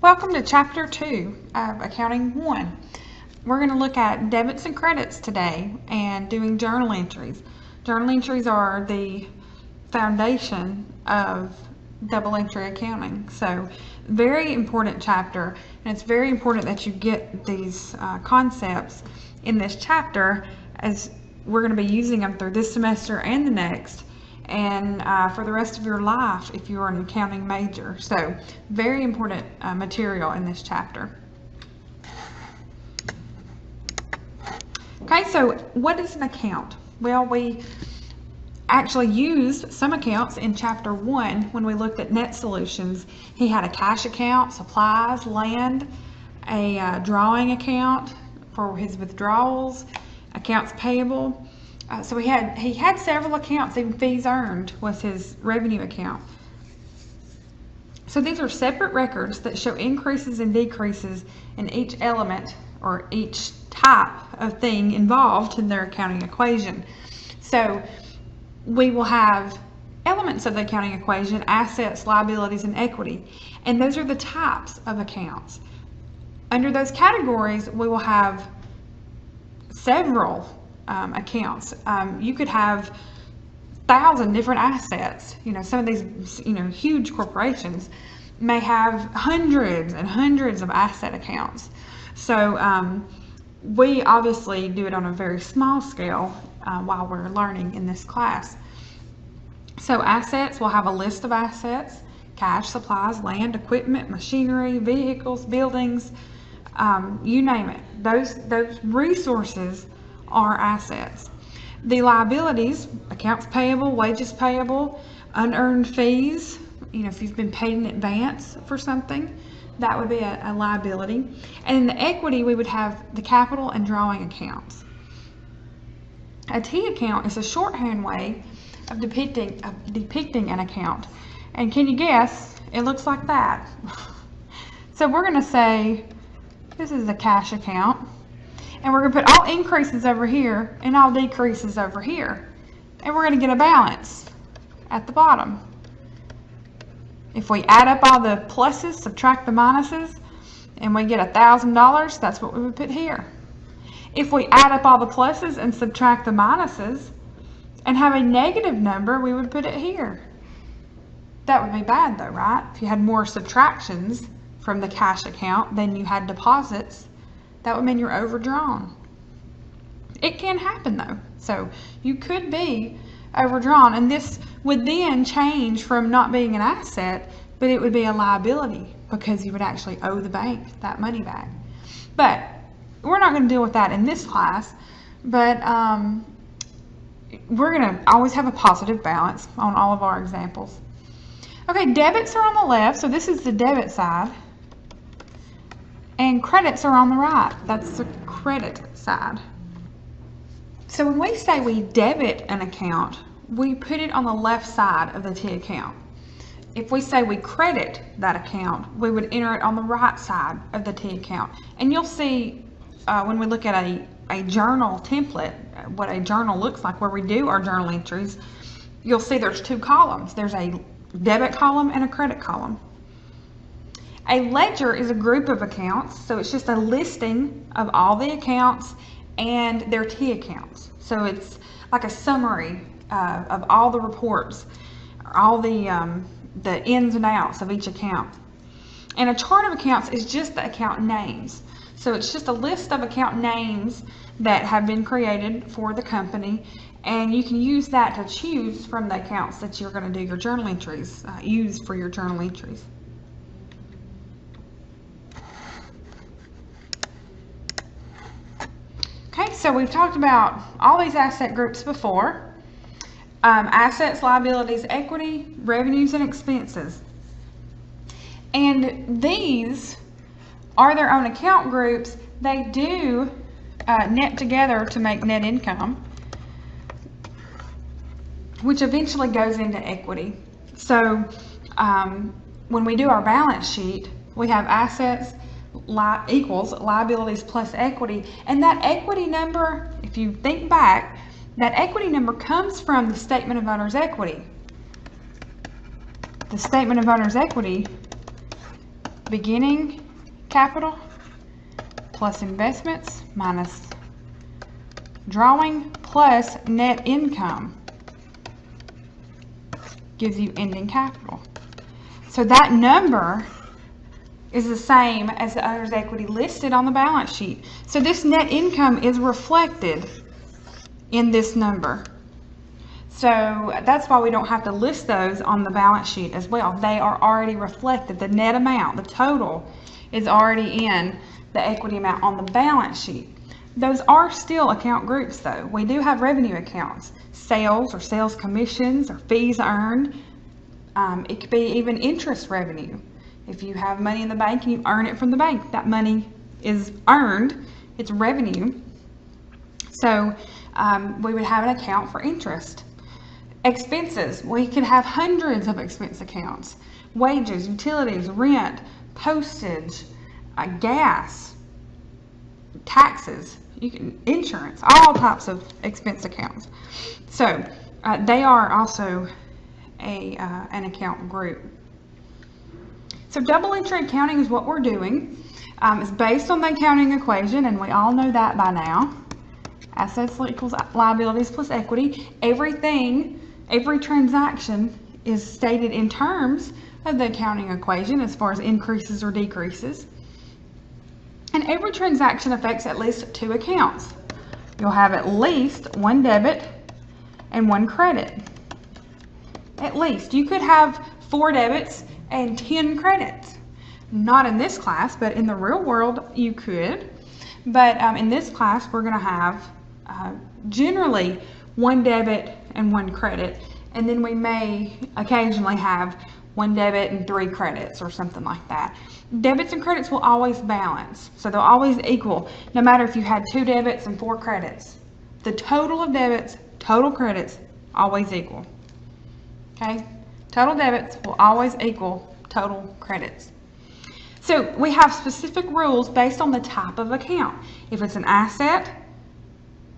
Welcome to Chapter 2 of Accounting 1. We're going to look at debits and credits today and doing journal entries. Journal entries are the foundation of double entry accounting. So very important chapter, and it's very important that you get these concepts in this chapter, as we're going to be using them through this semester and the next, and for the rest of your life if you are an accounting major. So very important material in this chapter. Okay, so what is an account? Well, we actually used some accounts in Chapter 1 when we looked at net solutions. He had a cash account, supplies, land, a drawing account for his withdrawals, accounts payable. So he had several accounts. Even fees earned was his revenue account. So these are separate records that show increases and decreases in each element or each type of thing involved in their accounting equation. So we will have elements of the accounting equation: assets, liabilities, and equity. And those are the types of accounts. Under those categories, we will have several accounts. You could have 1,000 different assets. Some of these, huge corporations may have hundreds and hundreds of asset accounts. So we obviously do it on a very small scale while we're learning in this class. So assets, we'll have a list of assets: cash, supplies, land, equipment, machinery, vehicles, buildings, you name it. Those resources are assets. The liabilities: accounts payable, wages payable, unearned fees. If you've been paid in advance for something, that would be a liability. And in the equity, we would have the capital and drawing accounts. A T account is a shorthand way of depicting an account. And can you guess? It looks like that. So we're going to say this is a cash account. And we're going to put all increases over here and all decreases over here. And we're going to get a balance at the bottom. If we add up all the pluses, subtract the minuses, and we get $1,000, that's what we would put here. If we add up all the pluses and subtract the minuses and have a negative number, we would put it here. That would be bad though, right? If you had more subtractions from the cash account than you had deposits, that would mean you're overdrawn. It can happen though. So you could be overdrawn, and this would then change from not being an asset, but it would be a liability because you would actually owe the bank that money back. But we're not going to deal with that in this class, but we're going to always have a positive balance on all of our examples. Okay, debits are on the left, so this is the debit side. And credits are on the right. That's the credit side. So when we say we debit an account, we put it on the left side of the T account. If we say we credit that account, we would enter it on the right side of the T account. And you'll see when we look at a journal template, what a journal looks like where we do our journal entries, you'll see there's two columns. There's a debit column and a credit column. A ledger is a group of accounts, so it's just a listing of all the accounts and their T accounts. So it's like a summary of all the reports, all the ins and outs of each account. And a chart of accounts is just the account names. So it's just a list of account names that have been created for the company, and you can use that to choose from the accounts that you're going to do your journal entries, use for your journal entries. Okay, so we've talked about all these asset groups before. Assets, liabilities, equity, revenues, and expenses. And these are their own account groups. They do net together to make net income, which eventually goes into equity. So when we do our balance sheet, we have assets equals liabilities plus equity, and that equity number, if you think back, that equity number comes from the statement of owner's equity. The statement of owner's equity beginning capital plus investments minus drawing plus net income gives you ending capital. So that number is the same as the owner's equity listed on the balance sheet. So this net income is reflected in this number. So that's why we don't have to list those on the balance sheet as well. They are already reflected. The net amount, the total, is already in the equity amount on the balance sheet. Those are still account groups though. We do have revenue accounts, sales or sales commissions or fees earned. It could be even interest revenue. If you have money in the bank and you earn it from the bank, that money is earned, it's revenue. So we would have an account for interest. Expenses, we could have hundreds of expense accounts. Wages, utilities, rent, postage, gas, taxes, insurance, all types of expense accounts. So they are also an account group. So double entry accounting is what we're doing. It's based on the accounting equation, and we all know that by now. Assets equals liabilities plus equity. Every transaction is stated in terms of the accounting equation as far as increases or decreases. And every transaction affects at least two accounts. You'll have at least one debit and one credit. At least. You could have 4 debits and 10 credits. Not in this class, but in the real world you could. But in this class we're going to have generally 1 debit and 1 credit, and then we may occasionally have 1 debit and 3 credits or something like that. Debits and credits will always balance, so they'll always equal, no matter if you had 2 debits and 4 credits. The total of debits, total credits, always equal. Okay? Total debits will always equal total credits. So we have specific rules based on the type of account. If it's an asset,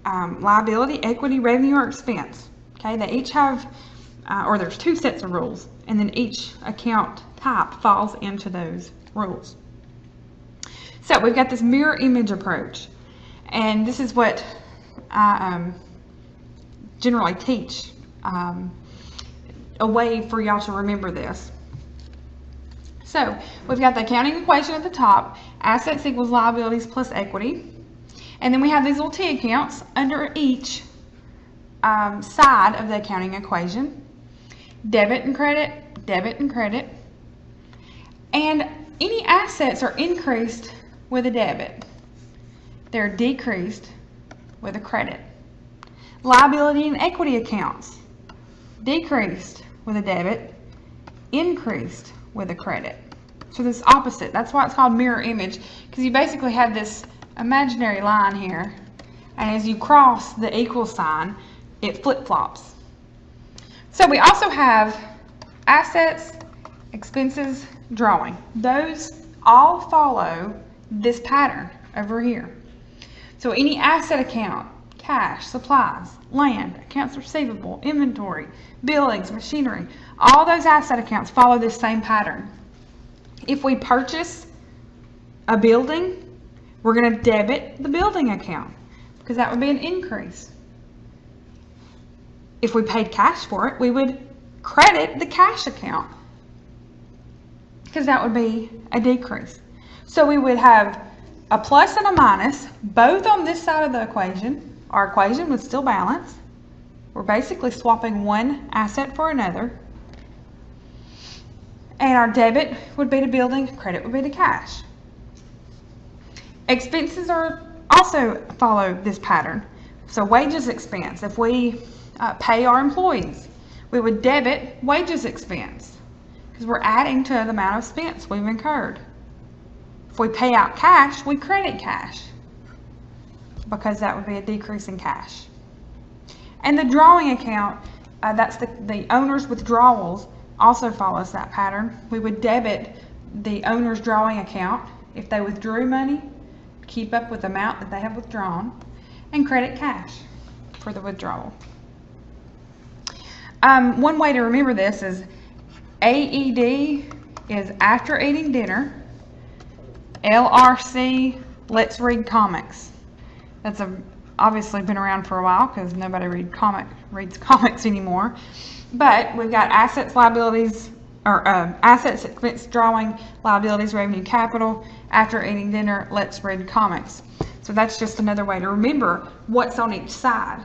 liability, equity, revenue, or expense. Okay, they each have, or there's 2 sets of rules, and then each account type falls into those rules. So we've got this mirror image approach, and this is what I generally teach, a way for y'all to remember this. So we've got the accounting equation at the top, assets equals liabilities plus equity. And then we have these little T accounts under each side of the accounting equation. Debit and credit, debit and credit. And any assets are increased with a debit. They're decreased with a credit. Liability and equity accounts, decreased with a debit, increased with a credit. So this opposite, that's why it's called mirror image, because you basically have this imaginary line here, and as you cross the equal sign, it flip-flops. So we also have assets, expenses, drawing. Those all follow this pattern over here. So any asset account, cash, supplies, land, accounts receivable, inventory, billings, machinery, all those asset accounts follow this same pattern. If we purchase a building, we're going to debit the building account because that would be an increase. If we paid cash for it, we would credit the cash account because that would be a decrease. So we would have a plus and a minus both on this side of the equation. Our equation would still balance. We're basically swapping one asset for another. And our debit would be to building, credit would be to cash. Expenses are also follow this pattern. So wages expense, if we pay our employees, we would debit wages expense because we're adding to the amount of expense we've incurred. If we pay out cash, we credit cash because that would be a decrease in cash. And the drawing account, that's the owner's withdrawals, also follows that pattern. We would debit the owner's drawing account if they withdrew money, keep up with the amount that they have withdrawn, and credit cash for the withdrawal. One way to remember this is AED is after eating dinner, LRC, Let's Read Comics. That's obviously been around for a while because nobody reads comics anymore. But we've got assets, liabilities, or assets, expense, drawing, liabilities, revenue, capital. After eating dinner, let's read comics. So that's just another way to remember what's on each side.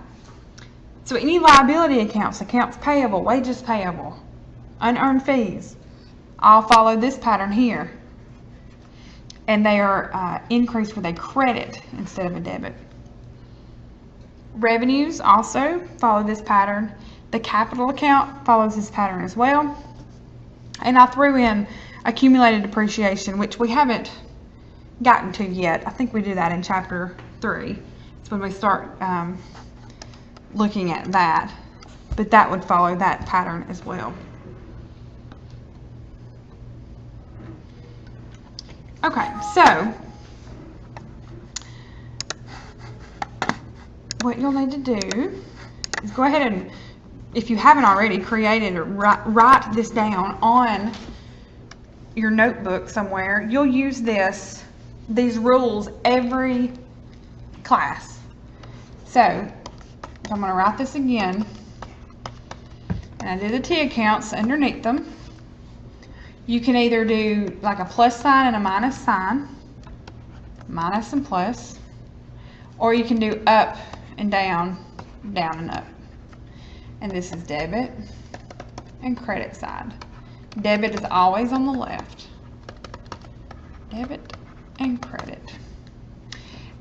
So any liability accounts, accounts payable, wages payable, unearned fees, all follow this pattern here. And they are increased with a credit instead of a debit. Revenues also follow this pattern. The capital account follows this pattern as well. And I threw in accumulated depreciation, which we haven't gotten to yet. I think we do that in chapter 3. It's when we start looking at that. But that would follow that pattern as well. Okay, so what you'll need to do is go ahead and, if you haven't already, created or write this down on your notebook somewhere. You'll use these rules every class. So I'm going to write this again, and I do the T accounts underneath them. You can either do like a plus sign and a minus sign, minus and plus, or you can do up and down, down and up. And this is debit and credit side. Debit is always on the left. Debit and credit.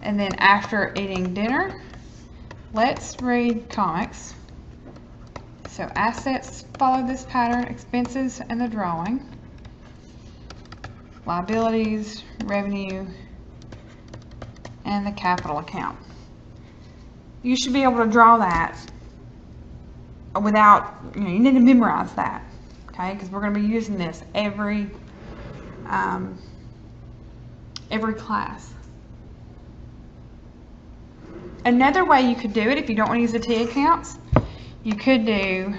And then after eating dinner, let's read comics. So assets follow this pattern, expenses and the drawing. Liabilities, revenue, and the capital account. You should be able to draw that without, you need to memorize that, okay? Because we're going to be using this every class. Another way you could do it, if you don't want to use the T accounts, you could do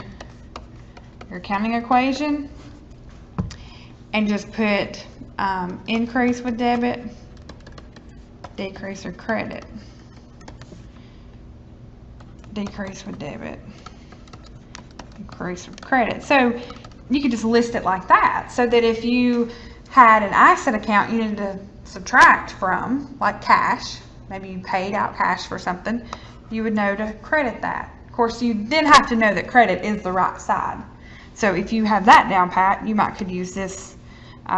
your accounting equation and just put increase with debit, decrease with credit, decrease with debit, increase with credit. So you could just list it like that, so that if you had an asset account you needed to subtract from, like cash, maybe you paid out cash for something, you would know to credit that. Of course, you then have to know that credit is the right side. So if you have that down pat, you could use this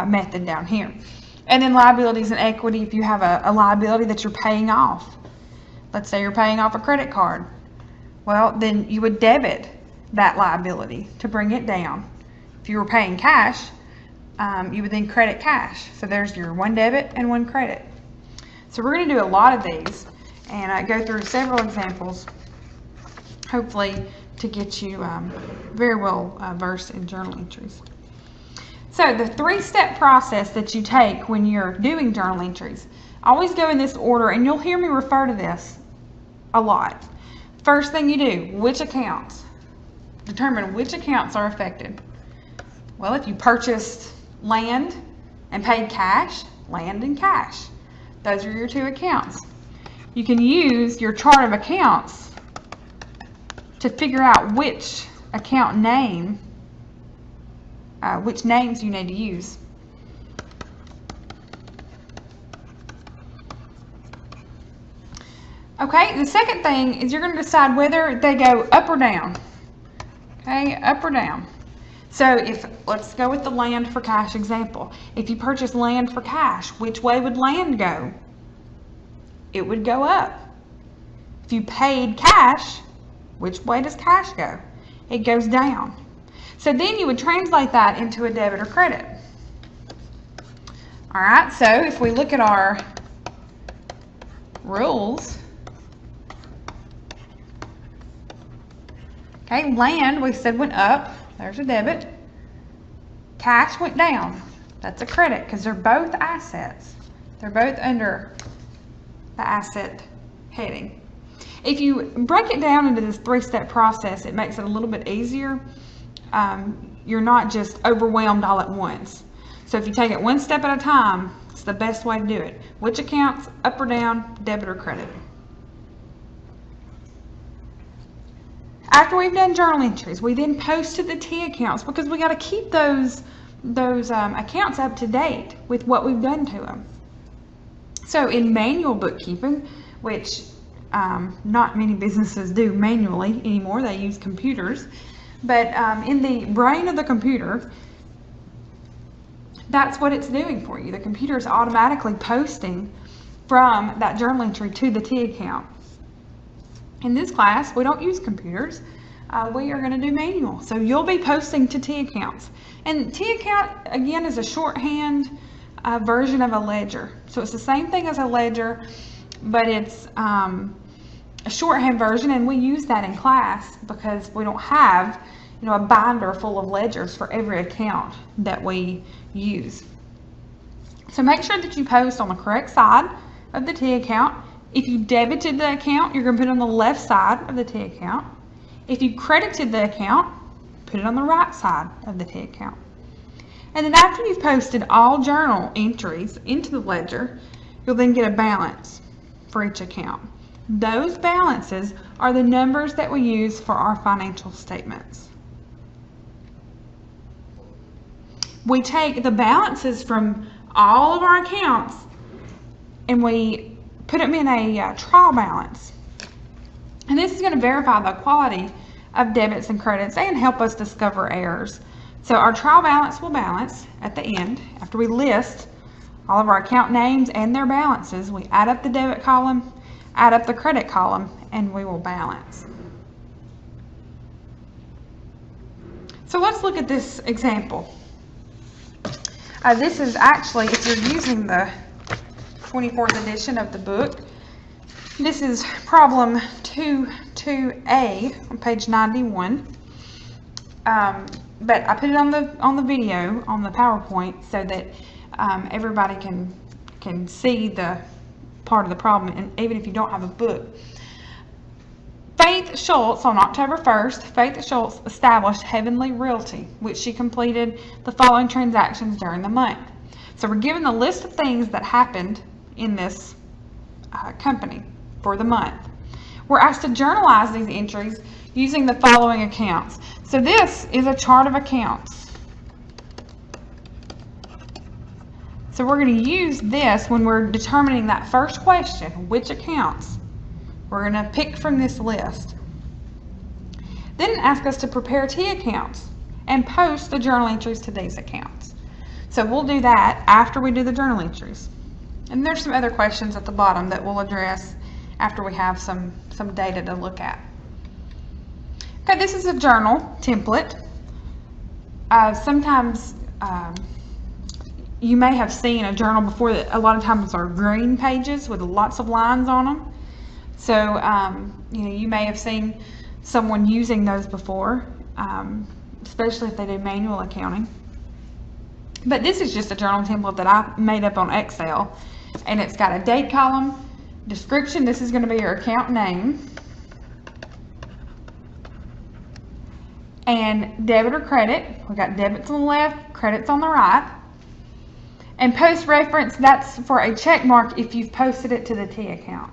method down here. And then liabilities and equity, if you have a liability that you're paying off. Let's say you're paying off a credit card. Well, then you would debit that liability to bring it down. If you were paying cash, you would then credit cash. So there's your one debit and one credit. So we're going to do a lot of these and go through several examples, hopefully to get you very well versed in journal entries. So the 3-step process that you take when you're doing journal entries, always go in this order, and you'll hear me refer to this a lot. First thing you do, which accounts? Determine which accounts are affected. Well, if you purchased land and paid cash, land and cash. Those are your 2 accounts. You can use your chart of accounts to figure out which account name, which names you need to use. Okay, the second thing is you're going to decide whether they go up or down. Okay, up or down. So let's go with the land for cash example. If you purchase land for cash, which way would land go? It would go up. If you paid cash, which way does cash go? It goes down. So then you would translate that into a debit or credit. All right, so if we look at our rules, okay, land we said went up, there's a debit. Cash went down, that's a credit because they're both assets. They're both under the asset heading. If you break it down into this 3-step process, it makes it a little bit easier. You're not just overwhelmed all at once. So if you take it one step at a time, the best way to do it. Which accounts, up or down, debit or credit. After we've done journal entries, we then post to the T accounts because we got to keep those accounts up to date with what we've done to them. So in manual bookkeeping, which not many businesses do manually anymore, they use computers, but in the brain of the computer, that's what it's doing for you. The computer is automatically posting from that journal entry to the T account. In this class, we don't use computers. We are going to do manual. So you'll be posting to T accounts. And T account, again, is a shorthand version of a ledger. So it's the same thing as a ledger, but it's a shorthand version, and we use that in class because we don't have, a binder full of ledgers for every account that we use. So make sure that you post on the correct side of the T account. If you debited the account, you're going to put it on the left side of the T account. If you credited the account, put it on the right side of the T account. And then after you've posted all journal entries into the ledger, you'll then get a balance for each account. Those balances are the numbers that we use for our financial statements. We take the balances from all of our accounts and we put them in a trial balance. And this is going to verify the quality of debits and credits and help us discover errors. So our trial balance will balance at the end. After we list all of our account names and their balances, we add up the debit column, add up the credit column, and we will balance. So let's look at this example. This is actually, if you're using the 24th edition of the book, this is problem 2.2a on page 91. But I put it on the video, on the PowerPoint, so that everybody can see the part of the problem, and even if you don't have a book. Faith Schultz, on October 1st, Faith Schultz established Heavenly Realty, which she completed the following transactions during the month. So we're given the list of things that happened in this company for the month. We're asked to journalize these entries using the following accounts. So this is a chart of accounts. So we're going to use this when we're determining that first question, which accounts. We're going to pick from this list. Then ask us to prepare T accounts and post the journal entries to these accounts. So we'll do that after we do the journal entries. And there's some other questions at the bottom that we'll address after we have some data to look at. Okay, this is a journal template. Sometimes you may have seen a journal before that a lot of times are green pages with lots of lines on them. So you may have seen someone using those before, especially if they do manual accounting. But this is just a journal template that I made up on Excel, and it's got a date column, description. This is going to be your account name, and debit or credit. We got debits on the left, credits on the right. And post reference, that's for a check mark if you've posted it to the T account.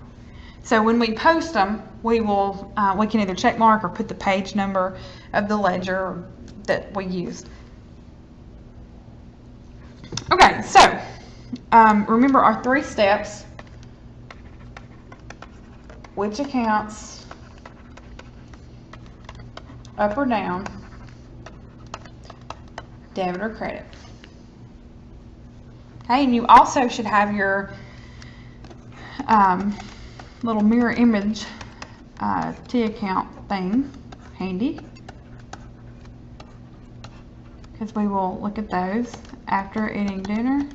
So when we post them, we can either check mark or put the page number of the ledger that we used. Okay, so remember our 3 steps: which accounts, up or down, debit or credit. Okay, and you also should have your little mirror image T account thing handy, because we will look at those after eating dinner.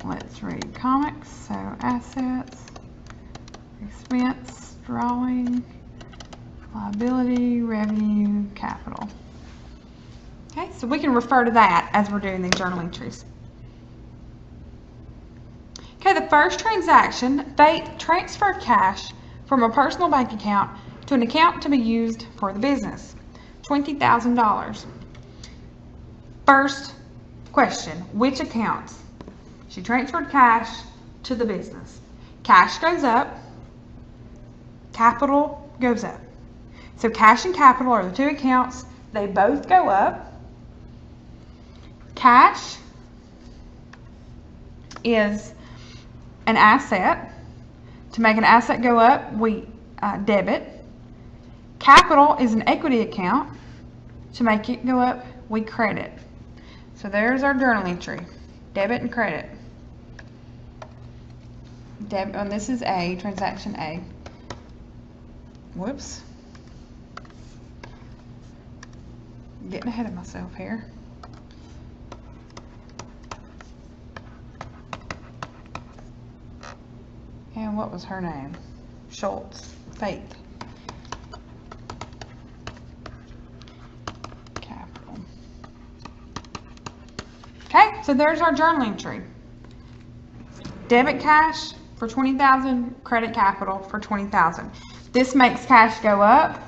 Let's read comics. So assets, expense, drawing, liability, revenue, capital. Okay, so we can refer to that as we're doing these journal entries. Okay, the first transaction, Faith transferred cash from a personal bank account to an account to be used for the business, $20,000. First question, which accounts? She transferred cash to the business. Cash goes up, capital goes up. So cash and capital are the two accounts. They both go up. Cash is an asset. To make an asset go up, we debit. Capital is an equity account. To make it go up, we credit. So there's our journal entry, debit and credit. And this is A, transaction A. Whoops. Getting ahead of myself here. And what was her name? Schultz. Faith. Capital. Okay, so there's our journal entry. Debit cash for $20,000, credit capital for $20,000. This makes cash go up,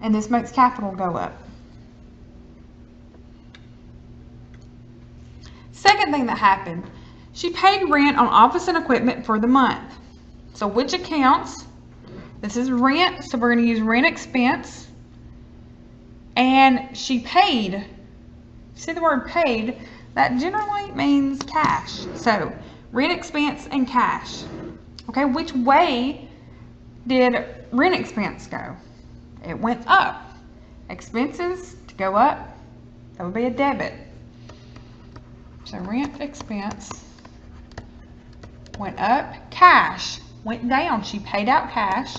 and this makes capital go up. Second thing that happened, she paid rent on office and equipment for the month. So which accounts? This is rent, so we're going to use rent expense. And she paid. See the word paid? That generally means cash. So rent expense and cash. Okay, which way did rent expense go? It went up. Expenses to go up, that would be a debit. So rent expense went up. Cash went down. She paid out cash.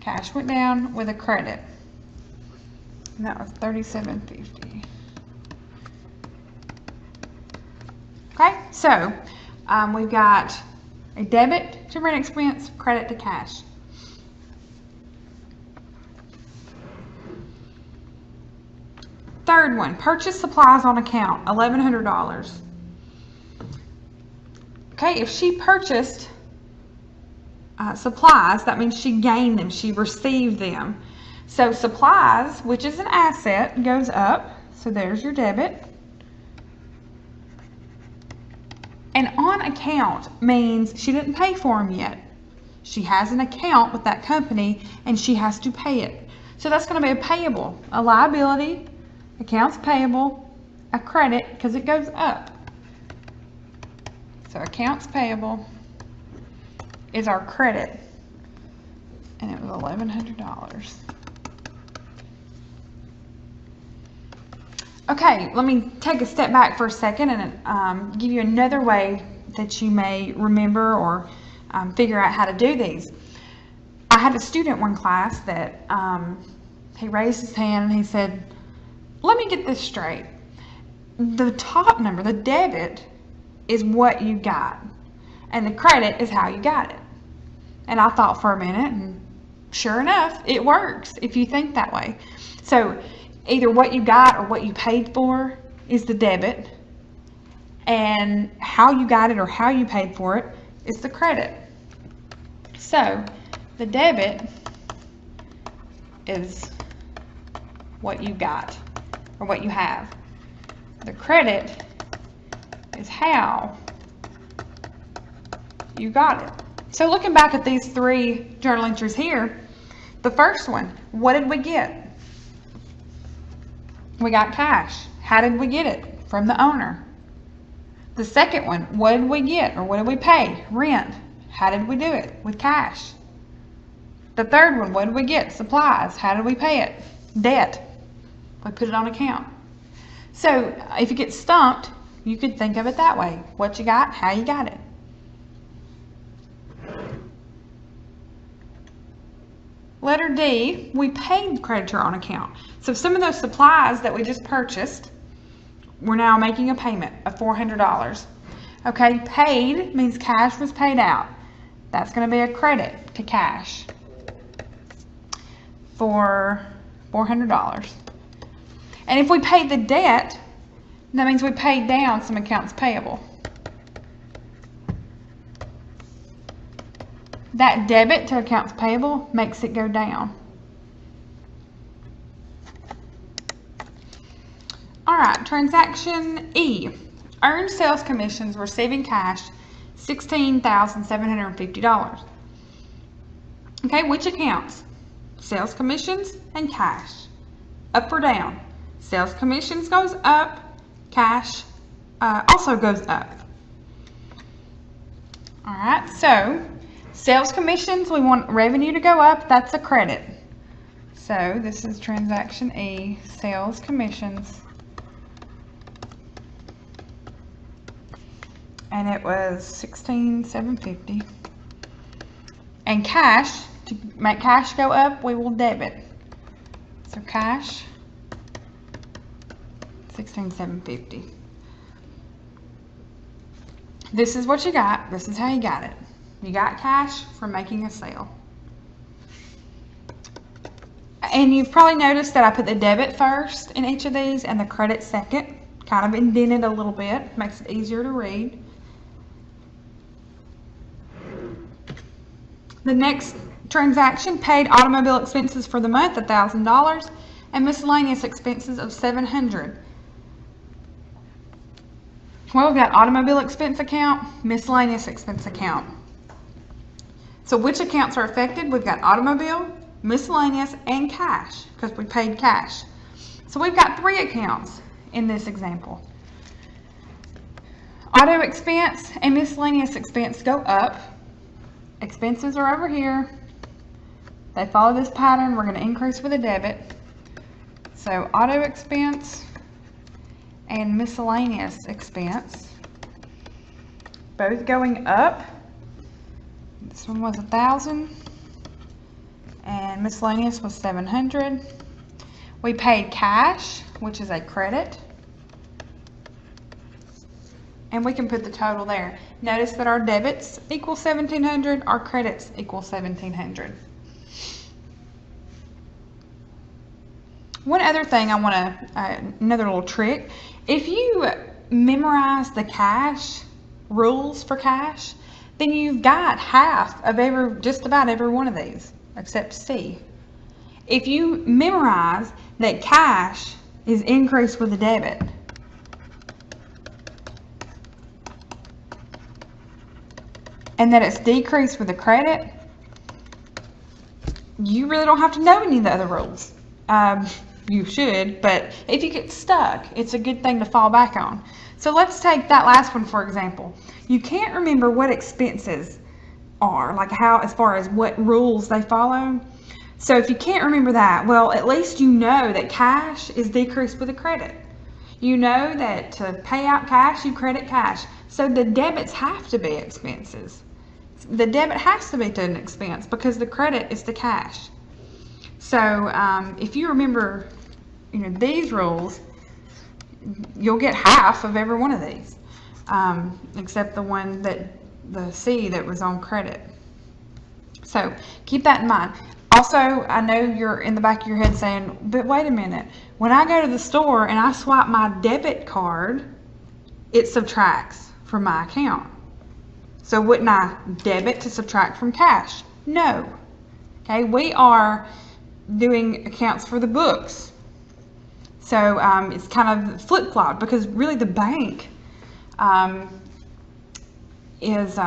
Cash went down with a credit. And that was $37.50. Okay, so we've got a debit to rent expense, credit to cash. Third one, purchase supplies on account, $1,100. Okay, if she purchased supplies, that means she gained them, she received them. So supplies, which is an asset, goes up. So there's your debit. And on account means she didn't pay for them yet. She has an account with that company and she has to pay it. So that's going to be a payable, a liability, accounts payable, a credit because it goes up. So accounts payable is our credit, and it was $1,100. Okay, let me take a step back for a second and give you another way that you may remember or figure out how to do these. I had a student one class that he raised his hand and he said, let me get this straight. The top number, the debit, is what you got, and the credit is how you got it. And I thought for a minute, and sure enough, it works if you think that way. So either what you got or what you paid for is the debit, and how you got it or how you paid for it is the credit. So the debit is what you got or what you have. The credit is how you got it. So looking back at these three journal entries here, the first one, what did we get? We got cash. How did we get it? From the owner. The second one, what did we get or what did we pay? Rent. How did we do it? With cash. The third one, what did we get? Supplies. How did we pay it? Debt. We put it on account. So if you get stumped, you could think of it that way. What you got, how you got it. Letter D, we paid the creditor on account. So some of those supplies that we just purchased, we're now making a payment of $400. Okay, paid means cash was paid out. That's going to be a credit to cash for $400. And if we paid the debt, that means we paid down some accounts payable. That debit to accounts payable makes it go down. All right, transaction E. Earned sales commissions receiving cash, $16,750. Okay, which accounts? Sales commissions and cash. Up or down? Sales commissions goes up, cash also goes up. All right, so sales commissions, we want revenue to go up. That's a credit. So this is transaction E, sales commissions. And it was $16,750. And cash, to make cash go up, we will debit. So cash, $16,750. This is what you got. This is how you got it. You got cash from making a sale. And you've probably noticed that I put the debit first in each of these and the credit second. Kind of indented a little bit. Makes it easier to read. The next transaction, paid automobile expenses for the month, $1,000, and miscellaneous expenses of $700. Well, we've got automobile expense account, miscellaneous expense account. So which accounts are affected? We've got automobile, miscellaneous, and cash, because we paid cash. So we've got 3 accounts in this example. Auto expense and miscellaneous expense go up. Expenses are over here. They follow this pattern. We're going to increase with a debit. So auto expense and miscellaneous expense, both going up. This one was 1,000 and miscellaneous was 700. We paid cash, which is a credit, and we can put the total there. Notice that our debits equal 1,700, our credits equal 1,700. One other thing I want to, another little trick. If you memorize the cash rules for cash, then you've got half of just about every one of these, except C. If you memorize that cash is increased with a debit, and that it's decreased with a credit, you really don't have to know any of the other rules. You should, but if you get stuck, it's a good thing to fall back on. So let's take that last one for example. You can't remember what expenses are, like how, as far as what rules they follow. So if you can't remember that, well, at least you know that cash is decreased with a credit. You know that to pay out cash, you credit cash. So the debits have to be expenses. The debit has to be to an expense because the credit is the cash. So if you remember, these rules, you'll get half of every one of these, except the one the C that was on credit. So keep that in mind. Also, I know you're in the back of your head saying, but wait a minute, when I go to the store and I swipe my debit card, it subtracts from my account. So wouldn't I debit to subtract from cash? No. Okay, we are doing accounts for the books. So it's kind of flip-flopped because really the bank is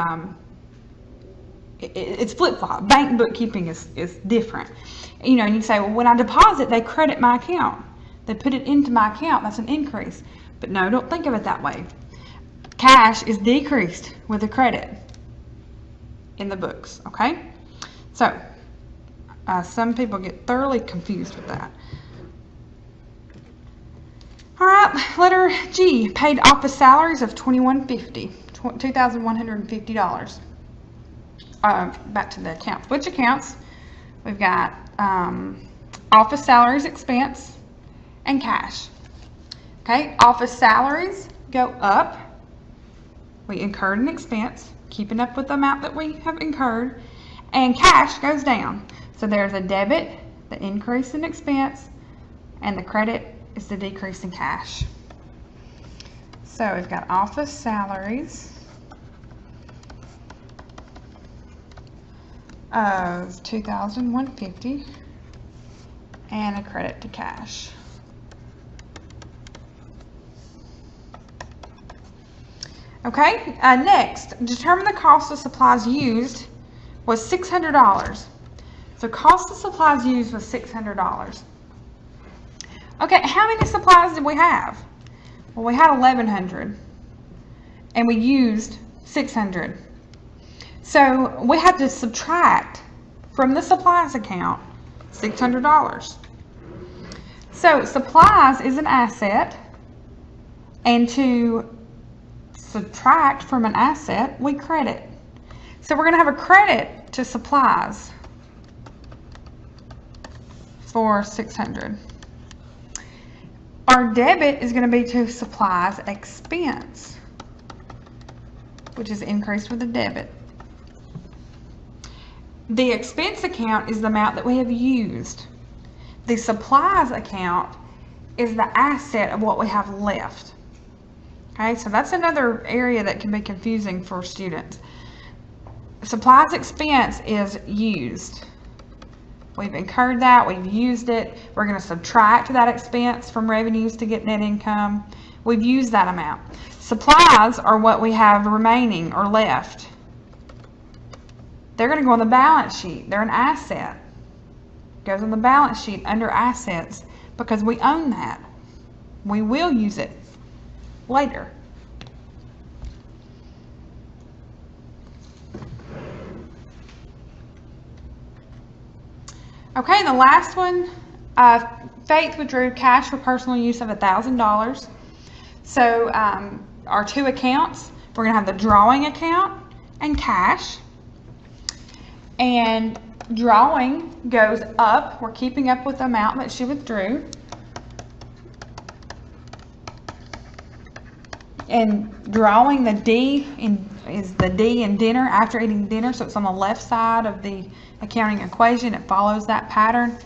it's flip-flop. Bank bookkeeping is different. And you say, well, when I deposit, they credit my account. They put it into my account. That's an increase. But no, don't think of it that way. Cash is decreased with a credit in the books, okay? So some people get thoroughly confused with that. All right, letter G, paid office salaries of $2,150. Back to the accounts. Which accounts? We've got office salaries expense and cash. Okay, office salaries go up. We incurred an expense, keeping up with the amount that we have incurred, and cash goes down. So there's a debit, the increase in expense, and the credit is the decrease in cash. So we've got office salaries of $2,150 and a credit to cash. Okay, next, determine the cost of supplies used was $600. So cost of supplies used was $600. Okay, how many supplies did we have? Well, we had 1,100 and we used 600. So we had to subtract from the supplies account $600. So supplies is an asset, and to subtract from an asset, we credit. So we're going to have a credit to supplies for 600. Our debit is going to be to supplies expense, which is increased with the debit. The expense account is the amount that we have used. The supplies account is the asset of what we have left. Okay, so that's another area that can be confusing for students. Supplies expense is used. We've incurred that, we've used it. We're going to subtract that expense from revenues to get net income. We've used that amount. Supplies are what we have remaining or left. They're going to go on the balance sheet. They're an asset. Goes on the balance sheet under assets because we own that. We will use it later. Okay, the last one, Faith withdrew cash for personal use of $1,000. So our two accounts, we're going to have the drawing account and cash. And drawing goes up. We're keeping up with the amount that she withdrew. And drawing, the D is the D in dinner, after eating dinner, so it's on the left side of the accounting equation. It follows that pattern.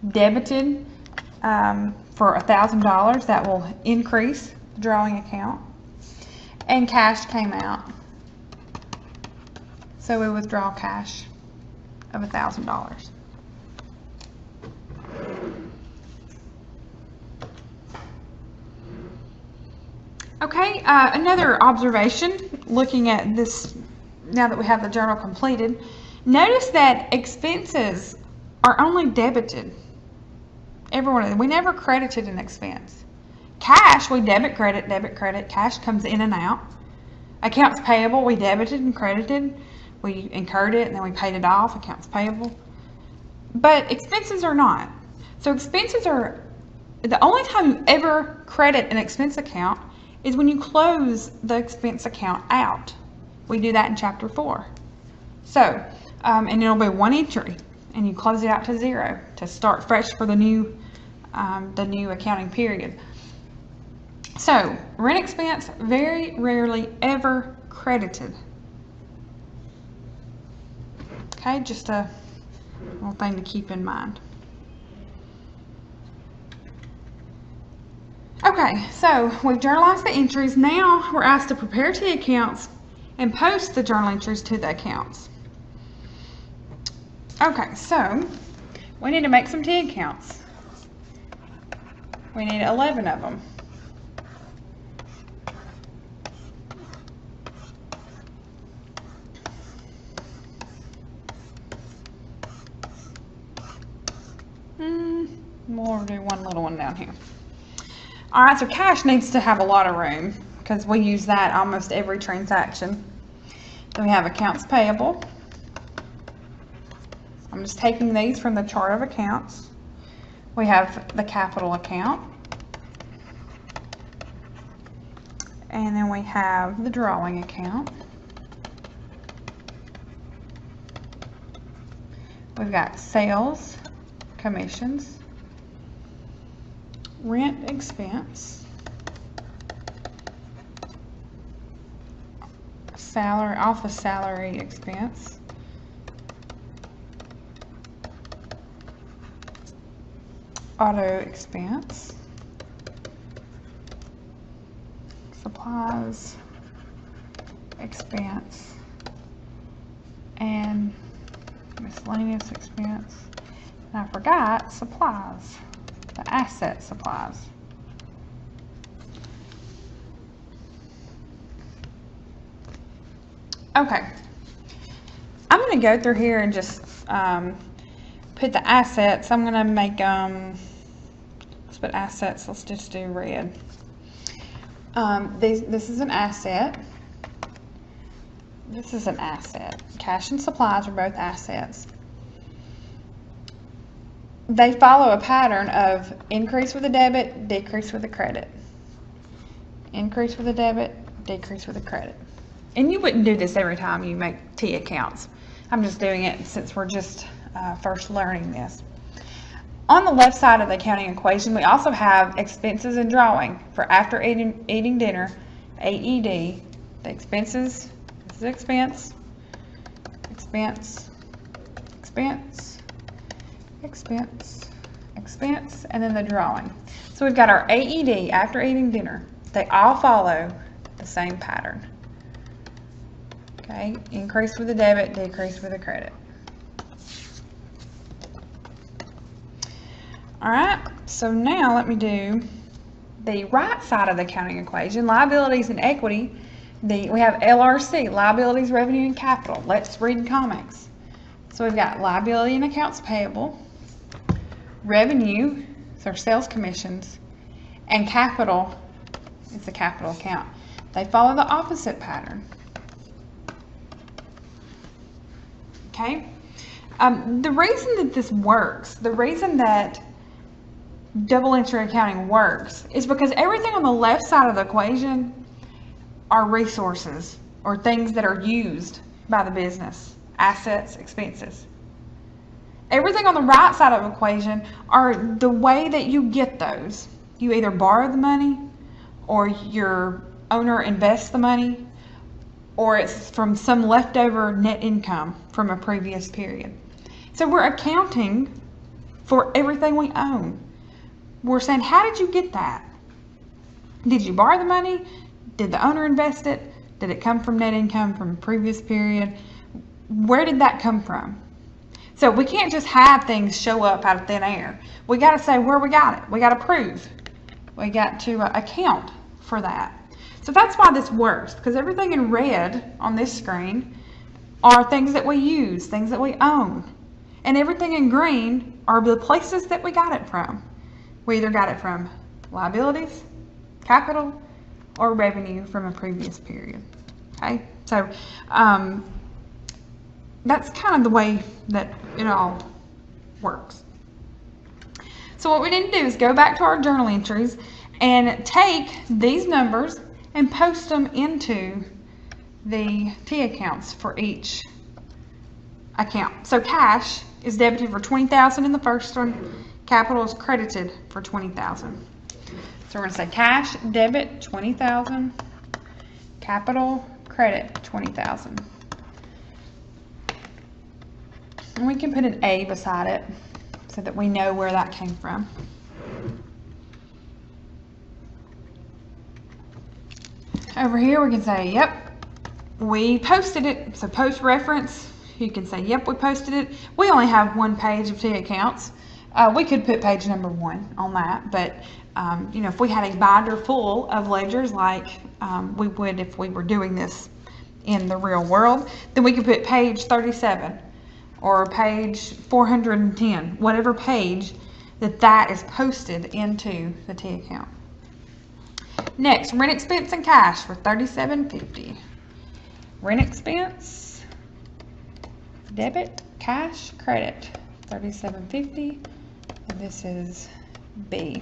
Debited for $1,000, that will increase the drawing account. And cash came out. So we withdraw cash of $1,000. Okay, another observation looking at this now that we have the journal completed. Notice that expenses are only debited. Every one of them. We never credited an expense. Cash, we debit, credit, debit, credit. Cash comes in and out. Accounts payable, we debited and credited. We incurred it and then we paid it off, accounts payable. But expenses are not. So expenses are, the only time you ever credit an expense account is when you close the expense account out. We do that in chapter 4. So, and it'll be one entry and you close it out to 0 to start fresh for the new accounting period. So, rent expense, very rarely ever credited. Okay, just a little thing to keep in mind. Okay, so we've journalized the entries. Now we're asked to prepare T accounts and post the journal entries to the accounts. Okay, so we need to make some T accounts. We need 11 of them. We'll do one little one down here. All right, so cash needs to have a lot of room because we use that almost every transaction. Then we have accounts payable. I'm just taking these from the chart of accounts. We have the capital account. And then we have the drawing account. We've got sales, commissions, rent expense, salary, office salary expense, auto expense, supplies expense, and miscellaneous expense. And I forgot supplies, the asset supplies. Okay. I'm going to go through here and just put the assets. I'm going to make, let's put assets. Let's just do red. This is an asset. This is an asset. Cash and supplies are both assets. They follow a pattern of increase with a debit, decrease with a credit. Increase with a debit, decrease with a credit. And you wouldn't do this every time you make T accounts. I'm just doing it since we're just first learning this. On the left side of the accounting equation, we also have expenses and drawing for after eating dinner, AED. The expenses, this is expense, expense, expense, expense, expense, and then the drawing. So we've got our AED, after eating dinner. They all follow the same pattern. Okay, increase with a debit, decrease with a credit. Alright, so now let me do the right side of the accounting equation, liabilities and equity. We have LRC, liabilities, revenue, and capital. Let's read comics. So we've got liability and accounts payable, revenue, so sales commissions, and capital, it's a capital account. They follow the opposite pattern. Okay? The reason that this works, the reason that double entry accounting works is because everything on the left side of the equation are resources or things that are used by the business, assets, expenses. Everything on the right side of the equation are the way that you get those. You either borrow the money, or your owner invests the money, or it's from some leftover net income from a previous period. So we're accounting for everything we own. We're saying, how did you get that? Did you borrow the money? Did the owner invest it? Did it come from net income from a previous period? Where did that come from? So we can't just have things show up out of thin air. We got to say where we got it. We got to prove. We got to account for that. So that's why this works, because everything in red on this screen are things that we use, things that we own. And everything in green are the places that we got it from. We either got it from liabilities, capital, or revenue from a previous period. Okay, so that's kind of the way that it all works. So what we need to do is go back to our journal entries and take these numbers and post them into the T accounts for each account. So cash is debited for $20,000 in the first one. Capital is credited for $20,000. So we're going to say cash debit $20,000, capital credit $20,000. And we can put an A beside it so that we know where that came from. Over here we can say, yep, we posted it. So post reference, you can say, yep, we posted it. We only have one page of T accounts. We could put page number 1 on that, but you know, if we had a binder full of ledgers like we would if we were doing this in the real world, then we could put page 37 or page 410, whatever page that is posted into the T account. Next, rent expense and cash for $37.50. Rent expense, debit, cash, credit, $37.50, and this is B.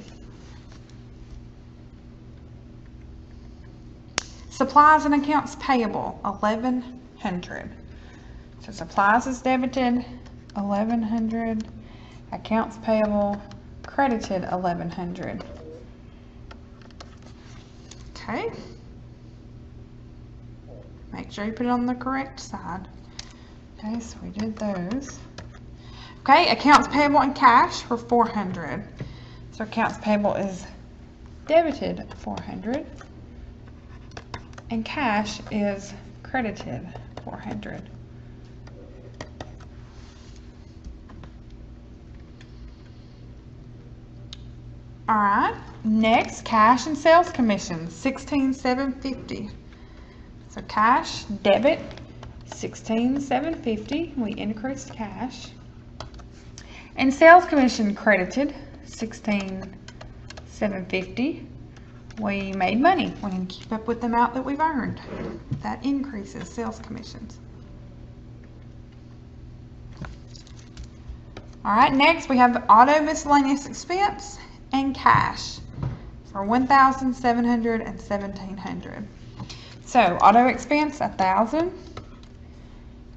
Supplies and accounts payable, $1,100. So supplies is debited, $1,100. Accounts payable, credited, $1,100. Okay. Make sure you put it on the correct side. Okay, so we did those. Okay, accounts payable and cash for $400. So accounts payable is debited $400. And cash is credited $400. All right, next, cash and sales commissions, $16,750. So cash, debit, $16,750. We increased cash. And sales commission credited $16,750. We made money. We need to keep up with the amount that we've earned. That increases sales commissions. All right, next we have auto miscellaneous expense and cash for $1,700 and $1,700. So auto expense $1,000,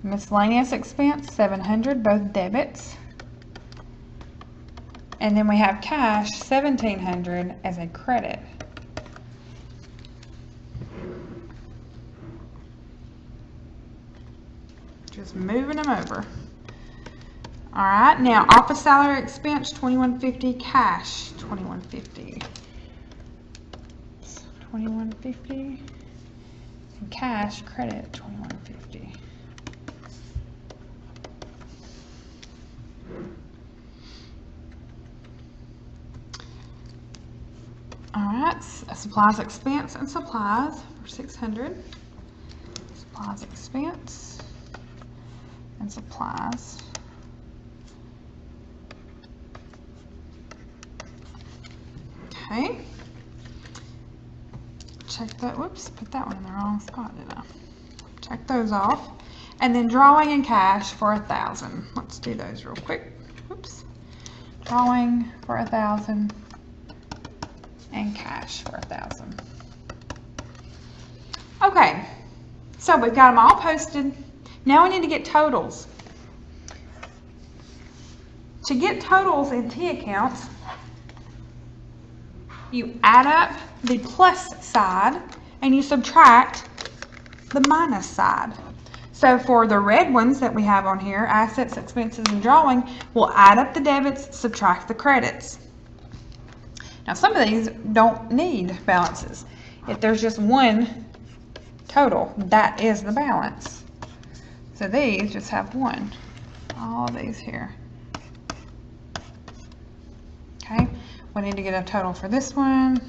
miscellaneous expense $700, both debits, and then we have cash $1,700 as a credit. Just moving them over. All right, now office salary expense $2,150, cash $2,150. $2,150 and cash credit $2,150. All right, supplies expense and supplies for $600. Supplies expense and supplies. Okay. Check that. Whoops, put that one in the wrong spot, didn't I? Check those off. And then drawing and cash for $1,000. Let's do those real quick. Whoops. Drawing for $1,000 and cash for $1,000. Okay, so we've got them all posted. Now we need to get totals. To get totals in T accounts, you add up the plus side and you subtract the minus side. So for the red ones that we have on here, assets, expenses, and drawing, we'll add up the debits, subtract the credits. Now some of these don't need balances. If there's just one total, that is the balance. So these just have one. All these here. Okay, we need to get a total for this one,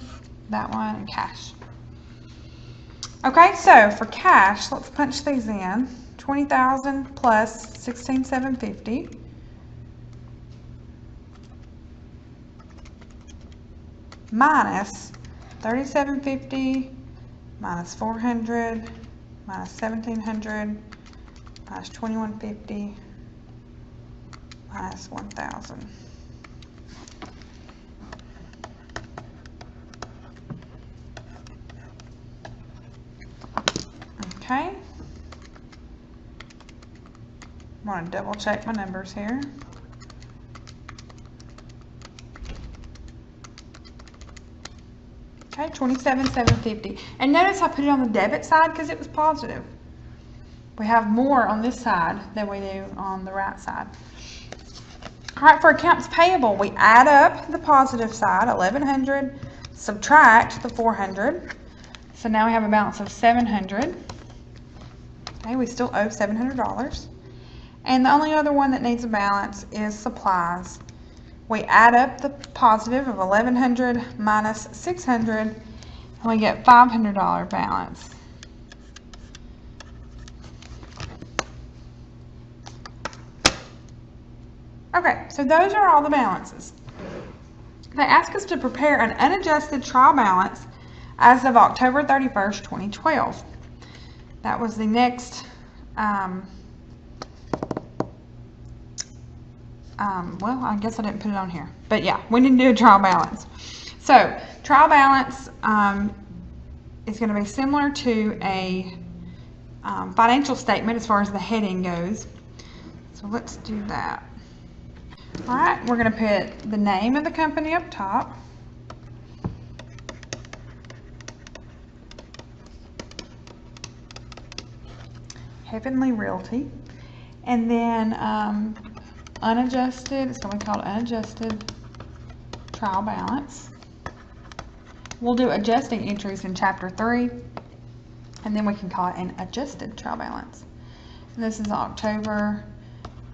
that one, and cash. Okay, so for cash, let's punch these in. $20,000 plus $16,750. Minus $3,750, minus $400, minus $1,700, minus $2,150, minus $1,000. Okay. I want to double check my numbers here. Okay, $27,750. And notice I put it on the debit side because it was positive. We have more on this side than we do on the right side. All right, for accounts payable, we add up the positive side, $1,100, subtract the $400. So now we have a balance of $700. Okay, we still owe $700. And the only other one that needs a balance is supplies. We add up the positive of $1,100 minus $600, and we get $500 balance. Okay, so those are all the balances. They ask us to prepare an unadjusted trial balance as of October 31st, 2012. That was the next well, I guess I didn't put it on here, but yeah, we need to do a trial balance. So trial balance is going to be similar to a financial statement as far as the heading goes. So let's do that. All right, we're going to put the name of the company up top. Heavenly Realty. And then unadjusted, it's going to be called unadjusted trial balance. We'll do adjusting entries in chapter 3, and then we can call it an adjusted trial balance. And this is October,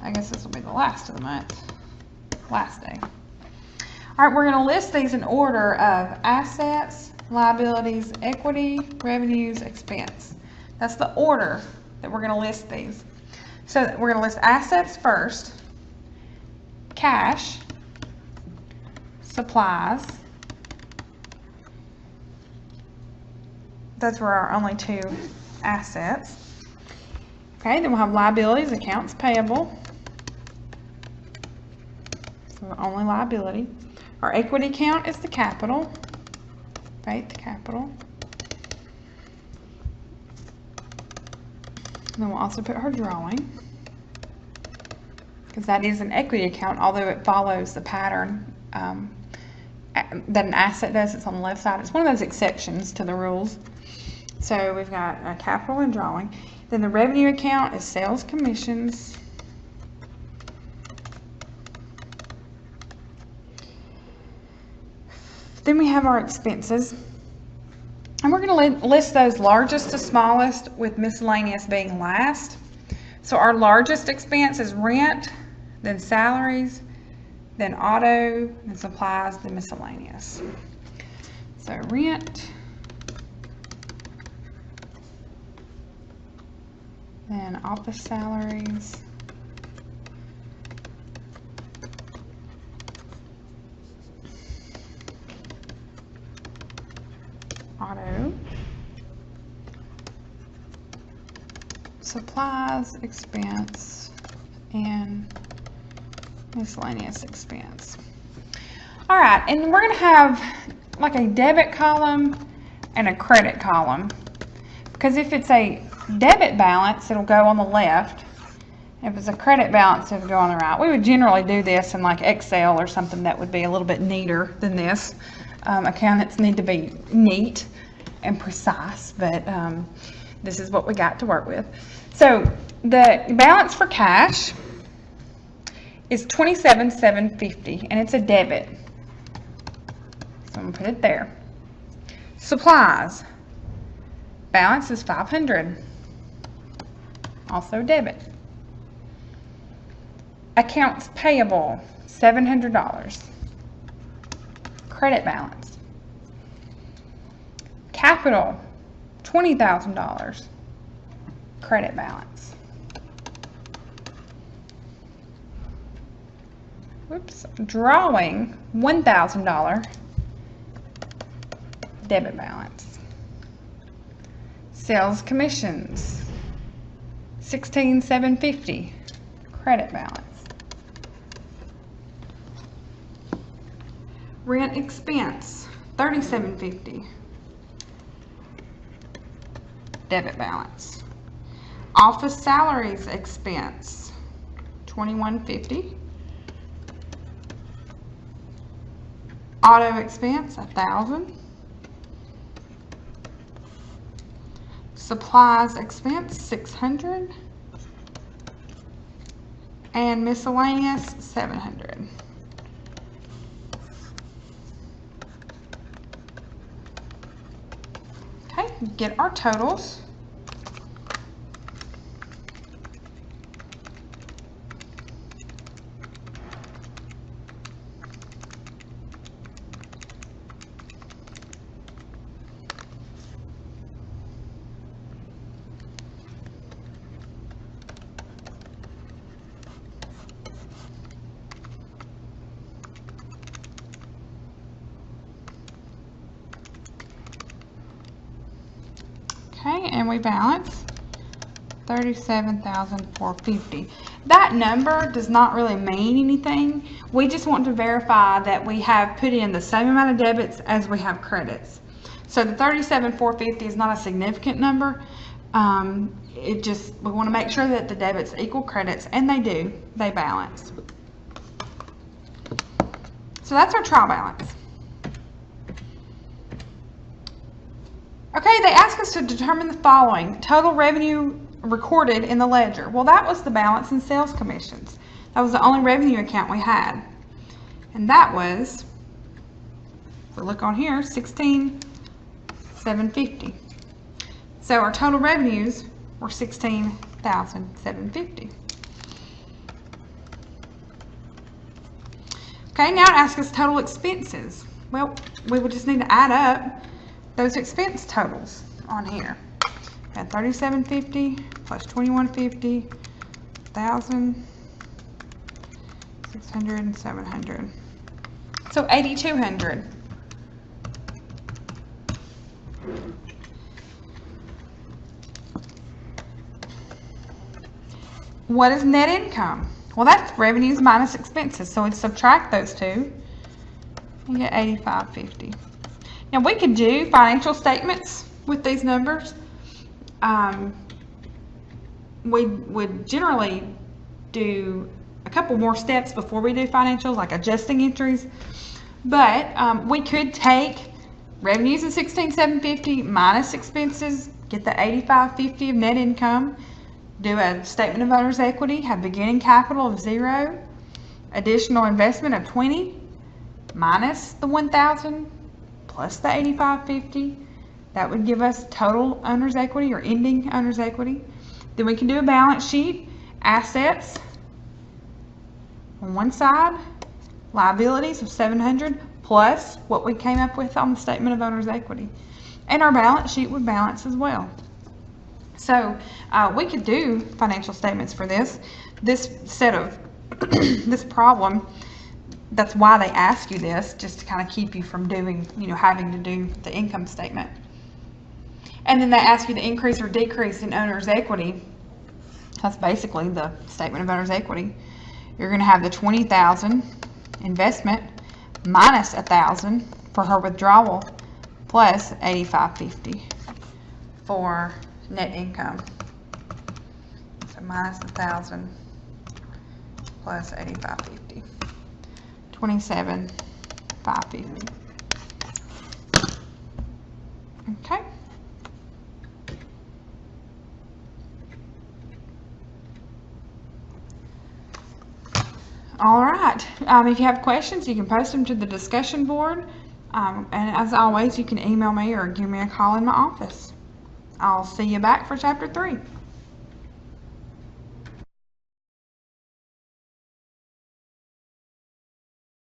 I guess this will be the last of the month, last day. All right, we're going to list these in order of assets, liabilities, equity, revenues, expense. That's the order that we're going to list these. So we're going to list assets first, cash, supplies. Those were our only two assets. Okay, then we'll have liabilities, accounts payable. So only liability. Our equity account is the capital. Right, the capital. And then we'll also put her drawing, because that is an equity account, although it follows the pattern that an asset does. It's on the left side. It's one of those exceptions to the rules. So we've got a capital and drawing. Then the revenue account is sales commissions. Then we have our expenses. And we're going to list those largest to smallest, with miscellaneous being last. So our largest expense is rent, then salaries, then auto, then supplies, then miscellaneous. So rent, then office salaries, auto, supplies expense, and miscellaneous expense. All right, and we're going to have like a debit column and a credit column, because if it's a debit balance, it'll go on the left. If it's a credit balance, it'll go on the right. We would generally do this in like Excel or something that would be a little bit neater than this. Accountants need to be neat and precise, but this is what we got to work with. So the balance for cash is $27,750, and it's a debit. So I'm going to put it there. Supplies, balance is $500, also debit. Accounts payable, $700, credit balance. Capital, $20,000, credit balance. Whoops, drawing, $1,000, debit balance. Sales commissions, $16,750, credit balance. Rent expense, $37.50, debit balance. Office salaries expense, $21.50. Auto expense, $1,000. Supplies expense, $600. And miscellaneous, $700. Okay, get our totals. Okay, and we balance $37,450. That number does not really mean anything. We just want to verify that we have put in the same amount of debits as we have credits. So the $37,450 is not a significant number. We want to make sure that the debits equal credits, and they do. They balance. So that's our trial balance. Okay, they ask us to determine the following. Total revenue recorded in the ledger. Well, that was the balance in sales commissions. That was the only revenue account we had. And that was, if we look on here, $16,750. So our total revenues were $16,750. Okay, now it asks us total expenses. Well, we would just need to add up those expense totals on here. Got 3750 plus 2150, 1,000, 600, and 700. So 8,200. What is net income? Well, that's revenues minus expenses. So we'd subtract those two. You get 8,550. Now we could do financial statements with these numbers. We would generally do a couple more steps before we do financials, like adjusting entries. But we could take revenues of 16,750 minus expenses, get the 8,550 of net income, do a statement of owner's equity, have beginning capital of 0, additional investment of 20, minus the 1,000 plus the 8,550. That would give us total owner's equity or ending owner's equity. Then we can do a balance sheet, assets on one side, liabilities of 700 plus what we came up with on the statement of owner's equity. And our balance sheet would balance as well. So we could do financial statements for this set of this problem. That's why they ask you this, just to kind of keep you from doing, having to do the income statement. And then they ask you the increase or decrease in owner's equity. That's basically the statement of owner's equity. You're going to have the 20,000 investment minus 1,000 for her withdrawal plus 8,550 for net income. So minus 1,000 plus 8,550. 27,550. Okay. All right. If you have questions, you can post them to the discussion board. And as always, you can email me or give me a call in my office. I'll see you back for chapter 3.